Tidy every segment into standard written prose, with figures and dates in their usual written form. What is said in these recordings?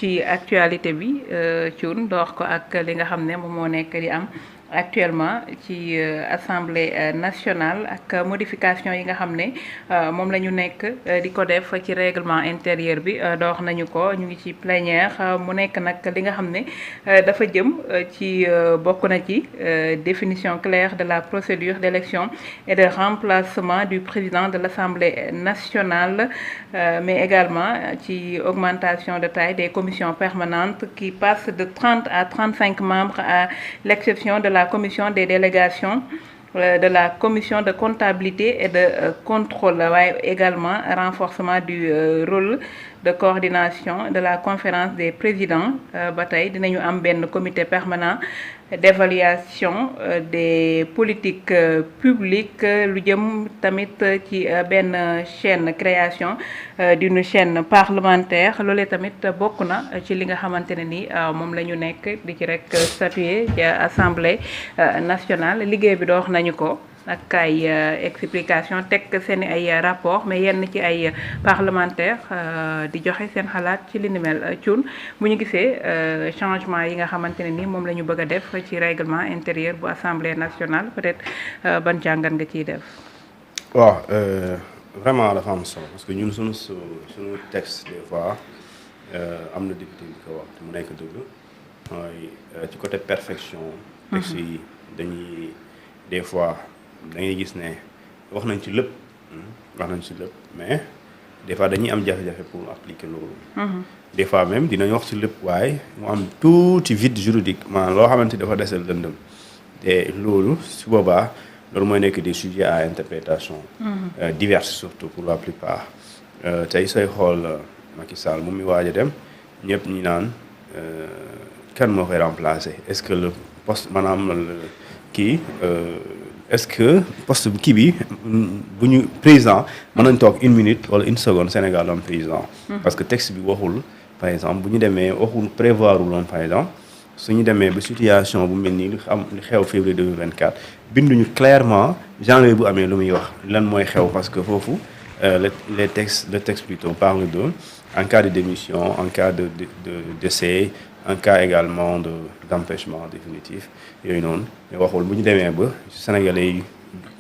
ci actualité bi Thioune door ko ak li nga xam ne moom moo nekk di am actuellement ci assemblée nationale ak modification yi nga xam ne moom la ñu nekk di ko def ci règlement intérieur bi door nañu ko ñu ngi ci plénière mu nekk nag li nga xam ne dafa jëm ci bokk na ci définition claire de la procédure d'élection et de remplacement du président de l'Assemblée nationale mais également ci augmentation de taille des commissions permanentes qui passent de 30 à 35 membres à l'exception de la commission des délégations de la commission de comptabilité et de contrôle waaye également renforcement du rôle de coordination de la conférence des présidents ba tey dinañu am benn comité permanent d'évaluation des politiques publiques lu jëm tamit ci benn chaîne création d'une chaîne parlementaire loolee tamit bokk na ci li nga xamante ne ni moom la ñu nekk di ci rek statuer ci assemblée nationale liggéey bi doox nañu ko ak ay explication teg seen ay rapport mais yenn ci ay parlementaire di joxe seen xalaat ci li ni mel Thioune bu ñu gisee changement yi nga xamante ne ni moom la ñu bëgg a def ci règlement intérieur bu assemblée nationale peut-être ban jàngat nga ciy def. waaw vraiment dafa am solo parce que ñun suñu texte des fois am na député bi ko wax te mu nekk dëgg mooy ci côté perfection. texte yi dañuy des fois. da ngay gis ne wax nañ ci lépp mais des fois dañuy am jafe-jafe pour appliquer loolu. des fois même dinañ wax ci lépp waaye mu am tuuti vide juridique maanaam loo xamante dafa desel lëndëm te loolu su boobaa loolu mooy nekk des sujets à interprétation. diverses surtout pour la plupart. tey sooy xool Macky Sall mu mi waaj a dem ñëpp ñi naan kan moo koy remplacer est-ce que le poste maanaam kii. est-ce que poste kii bi bu ñu président mën nañ toog 1 minute wala 1 seconde Sénégal am président. parce que texte bi waxul par exemple bu ñu demee waxul prévoir loon par exemple su ñu demee ba situation bu mel nii li xew février 2024 binduñu clairement janvier bu amee lu muy wax lan mooy xew parce que foofu le texte plutôt parle de en cas de démission en cas de décès en cas également d'empêchement définitif yooyu noonu mais waxul bu ñu demee ba Sénégalais yi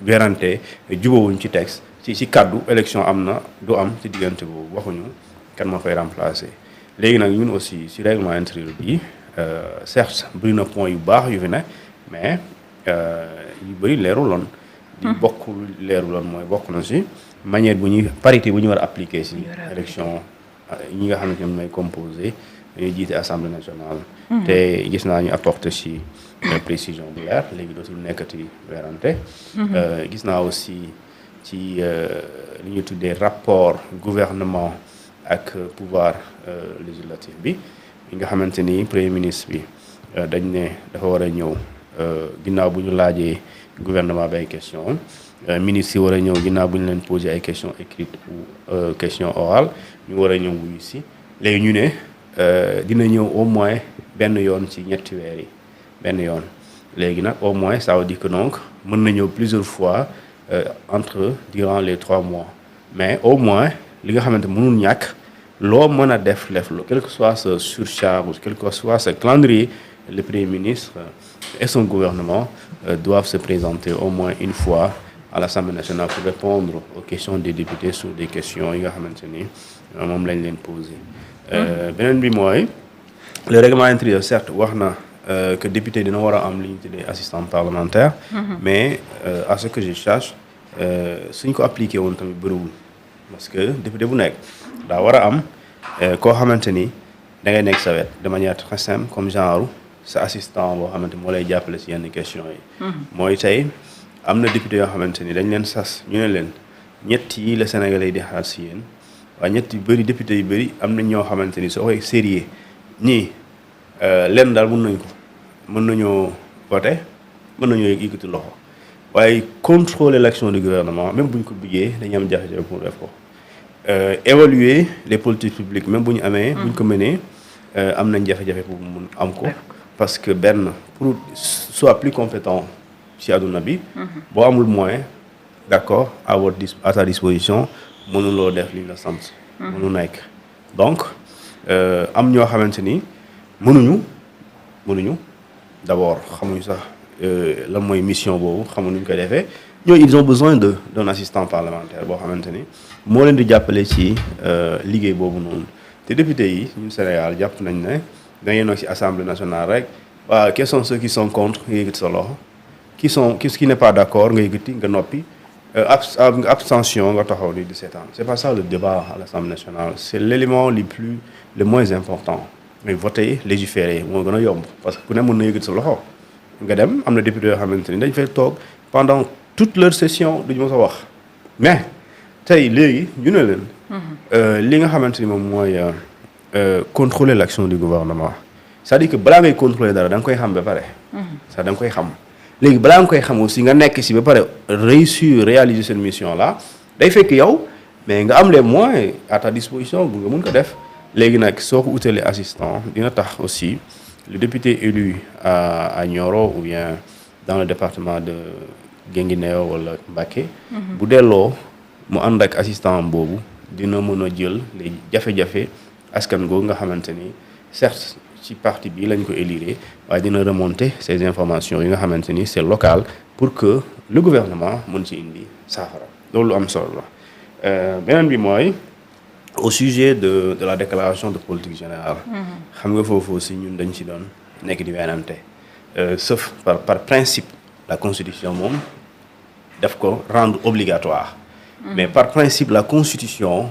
werante jubawuñ ci texte ci kaddu élection am na du am ci diggante boobu waxuñu kan moo koy remplacer. léegi nag ñun aussi ci règlement intérieur bi certes bëri na point yu baax yu fi ne mais yu bëri leeruloon. di bokk leeruloon mooy bokk na ci manière bu ñuy parité bu ñu war a appliquer ci élection ñi nga xam ne ñoom ñooy composé. dañuy jiite assemblée nationale. te gis naa ñu apporter ci précision bu leer léegi dootul nekkati weerante. gis naa aussi ci li ñuy tuddee rapport gouvernement ak pouvoir législatif bi nga xamante ni premier ministre bi dañ ne dafa war a ñëw ginnaaw bu ñu laajee gouvernement bi ay question ministre yi war a ñëw ginnaaw bu ñu leen posé ay questions écrites ou question orale ñu war a ñëw wuyu si léegi ñu ne. dina ñëw au moins benn yoon ci ñetti weer yi benn yoon léegi nag au moins ça veut dire que donc mën na ñëw plusieurs fois durant les 3 mois mais au moins li nga xamante mënul ñàkk loo mën a def quel que soit ce surcharge quel que soit ce calendrier le premier ministre et son gouvernement doivent se présenter au moins une fois à l'Assemblée nationale pour répondre aux questions des députés sur des questions yi nga xamante ni moom lañ leen posé. beneen bi mooy le règlement intérieur certes wax na que député dina war a am li ñu tuddee assistant parlementaire. mais à ce que je cherche suñ ko appliqué woon tamit bëriwul parce que député bu nekk daa war a am koo xamante ni da ngay nekk sa wet de manière très simple comme genre sa assistant boo xamante moo lay jàppale si yenn questions yi. mooy tey am na député yoo xamante ni dañ leen sas ñu ne leen ñett yi la Sénégalais yi di xaar si yéen. waaye ñett yu bëri député yu bëri am na ñoo xamante ni soo koy sérieux ñii lenn daal mën nañoo voter mën nañoo yëkkati loxo waaye contrôler l'action du gouvernement même bu ñu ko bëggee dañuy am jafe-jafe pour def ko évaluer les politiques publiques même bu ñu amee. bu ñu ko mënee am nañ jafe-jafe pour mun am ko. parce que benn pour soit plus compétent ci àdduna bi. boo amul moyen d'accord à ta disposition. mënuloo def li la sant. mënu nekk donc am ñoo xamante ni mënuñu d'abord xamuñu sax lan mooy mission boobu xamuñu ñu koy defee ñooñu ils ont besoin d'un assistant parlementaire boo xamante ni moo leen di jàppale ci liggéey boobu noonu te député yi ñun Sénégal jàpp nañ ne da ngeen nekk ci assemblée nationale rek waaw quels sont ceux qui sont contre nga yëkkati sa loxo qui n'est pas d'accord nga yëkkati nga noppi abstention nga taxaw ni 17 ans c'est pas ça le débat à l'Assemblée nationale c'est l'élément le moins important mais voter légiférer moo gën a yomb parce que ku ne mën na yëkkati sa loxo nga dem am na député yoo xamante ni dañ fay toog pendant toute leur session duñu mës a wax mais tey léegi ñu ne leen li nga xamante ni moom mooy contrôler l'action du gouvernement c'est-à-dire que balaa ngay contrôler dara da nga koy xam ba pare ça da nga koy xam léegi balaa nga koy xam aussi nga nekk ci ba pare réaliser cette mission là day fekk yow mais nga am les moyens à ta disposition bu nga mun ko def léegi nag soo ko utalee assistant dina tax aussi le député élu à Nioro ou bien dans le département de Guinguinéo wala Mbacké bu delloo mu ànd ak assistant boobu dina mën a jël les jafe-jafe askan googu nga xamante ni certes ci parti bi lañ ko élire waaye dina remonter ces informations yi nga xamante ni c'est local pour que le gouvernement mën ci indi saafara loolu am solo la beneen bi mooy au sujet de la déclaration de politique générale xam nga foofu aussi ñun dañ ci doon nekk di weenante sauf par principe la constitution moom daf ko rendre obligatoire mais par principe la constitution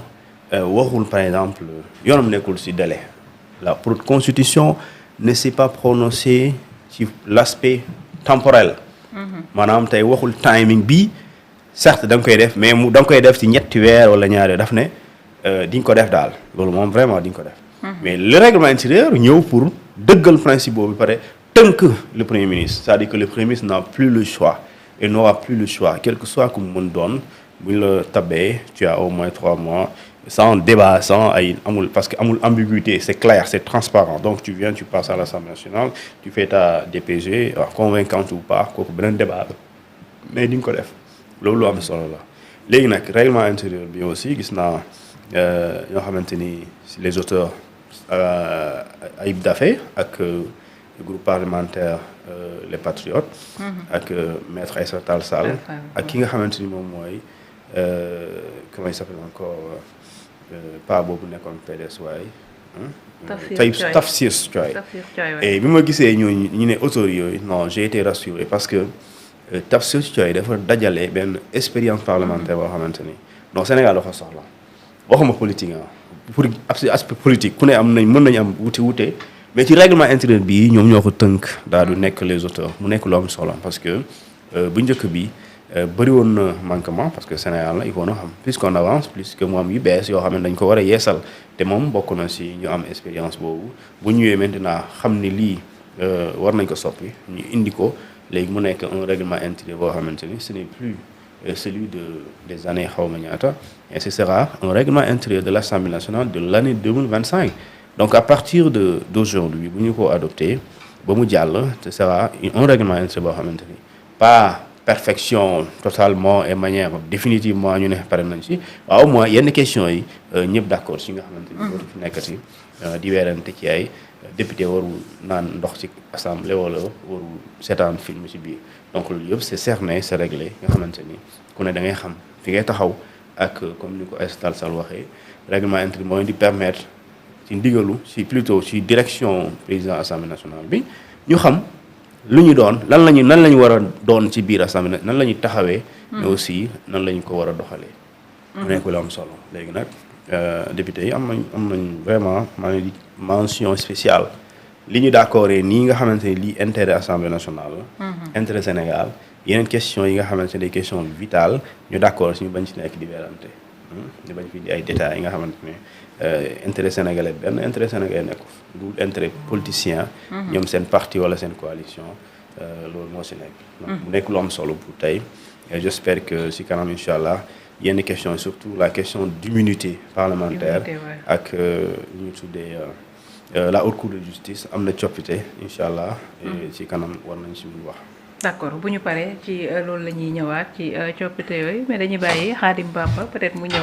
waxul par exemple yoonam nekkul ci délai la constitution ne s'est pas prononcée ci l'aspect temporel maanaam tey waxul timing bi certes da nga koy def mais da nga koy def ci ñetti weer wala ñaari daf ne di nga ko def daal loolu moom vraiment di nga ko def mais le règlement intérieur ñëw pour dëggal principe boobu pare tënk le premier ministre c'est-à-dire que le premier ministre n'a plus le choix et n'aura plus le choix quel que soit ku mu mën doon bu ñu la tabee tu as au moins 3 mois sans débat sans ay amul parce que amul ambiguïté c'est clair c'est transparent donc tu viens tu passes à l'Assemblée nationale tu fais ta DPG convaincante ou pas kooku beneen débat mais di nga ko def loolu lu am solo la léegi nag règlement intérieur bi aussi gis naa ñoo xamante ni les auteurs Ayib Daffé ak le groupe parlementaire les Patriotes ak maître Aïssata Tall Sall ak ki nga xamante ni moom mooy comment il s'appelle encore pas boobu nekkoon PDS waaye Tafsir Thioye et bi ma gisee ñooñu ñu ne auteurs yooyu non j'ai été rassuré parce que Tafsir Thioye dafa dajale benn expérience parlementaire boo xamante ni non Sénégal dafa soxla waxuma politique pour aspect politique ku ne mën nañu am wute mais ci règlement intérieur bi ñoom ñoo ko tënk daal du nekk les auteurs mu nekk lu am solo parce que bu njëkk bi bëri woon na manquement parce que Sénégal la il faut na xam plus qu'on avance plus que mu am yu bees yoo xam ne dañ ko war a yeesal te moom bokk na si ñu am expérience boobu bu ñëwee maintenant xam ni lii war nañ ko soppi ñu indi ko léegi mu nekk un règlement intérieur boo xamante ni ce n'est plus celui des années xawma ñaata et ce sera un règlement intérieur de l'Assemblée nationale de l'année 2025 donc à partir d'aujourd'hui bu ñu ko adopté ba mu jàll ce sera un règlement intérieur boo xamante ni pas perfection totalement et manière définitivement ñu ne pare nañ ci waaw au moins yenn questions yi ñëpp d'accord ci nga xamante ni dootu fi nekkati di weerante ci ay député warul naan ndox ci assemblée wala warul seetaan film ci biir donc loolu yëpp c'est cerné c'est réglé nga xamante ni ku ne da ngay xam fi ngay taxaw ak comme ni ko Aïssata Tall Sall waxee règlement intérieur mooy di permettre ci ndigalu ci plutôt ci direction président assemblée nationale bi ñu xam lu ñu doon nan lañu war a doon ci biir assemblée nan la ñuy taxawee mais aussi nan la ñu ko war a doxalee mu nekk lu am solo léegi nag député yi am nañ vraiment maa ngi di mention spéciale li ñu d'accord nii nga xamante ni lii intérêt assemblée nationale intérêt Sénégal yeneen question yi nga xamante ne des questions vitales ñu d'accord si ñu bañ ci nekk di weerante ñu bañ fi di ay détails yi nga xamante ne intérêt sénégalais benn intérêt sénégalais nekku du intérêt politicien ñoom seen parti wala seen coalition loolu moo si nekk donc mu nekk lu am solo pour tey et j'espère que si kanam incha allah yenn question surtout la question d'immunité parlementaire ak li ñu tuddee la haute cour de justice am na coppite incha allah ci kanam war nañ si mun wax d'accord bu ñu paree ci loolu la ñuy ñëwaat ci coppite yooyu mais dañuy bàyyi Khadim Bamba peut-être mu ñëw